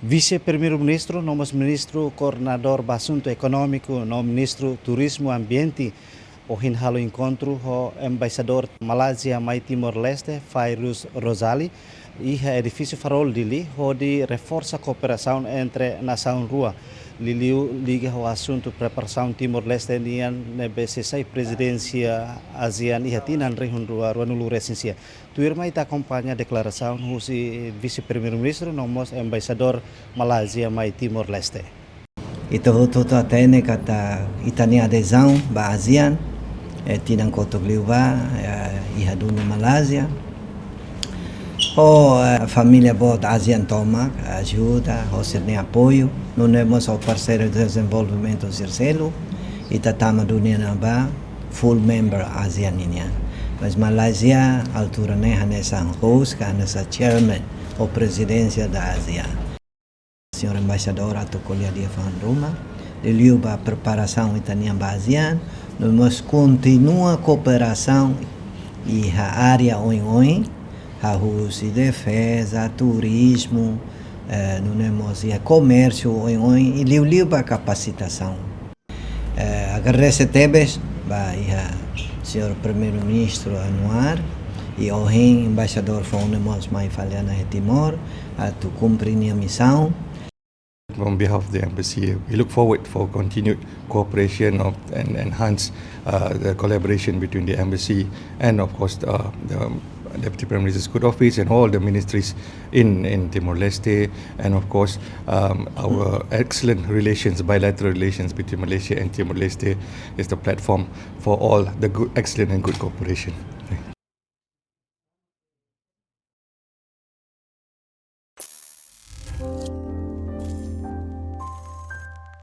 Vice-Primeiro-Ministro, nosso Ministro Coordenador do Assunto Econômico, nosso Ministro Turismo e Ambiente, o hinhalo encontro o embaixador Malásia mai Timor-Leste, Fairuz Rosali, e o edifício farol dele, onde reforça a cooperação entre nações rua. Liliu liga o assunto preparação Timor-Leste nian nebesesai presidência ASEAN e hatinan rehun rua ruanulu resensia. Tu irmã ita acompanha a declaração do vice-primeiro-ministro, nosso embaixador Malásia mai Timor-Leste. Ito atene kata itani adesão ba ASEAN tinang kotogliu ba ihadunu Malásia. A família bot ASEAN toma ajuda, recebe apoio. Nós temos o parceiro de desenvolvimento Circelo e tatama dunia ba full member ASEAN niya. Mas Malásia altura ne hanesa host hanesa chairman o presidência da ASEAN. Senhor embaixador TATOLI ATUÁL Governu TL a preparação italiana ba ASEAN. Nós kontinua cooperação e a área oioin, a uso defesa, turismo, não temos comércio oioin e liu para capacitação. Agradecemos ba senhor primeiro-ministro anuar e o embaixador fonemos mais falhana em Timor a tu cumprir a missão. On behalf of the embassy, we look forward for continued cooperation and enhance the collaboration between the embassy and, of course, the Deputy Prime Minister's Good Office and all the ministries in Timor-Leste, and, of course, our excellent relations, bilateral relations between Malaysia and Timor-Leste is the platform for all the good, excellent and good cooperation. Thank you.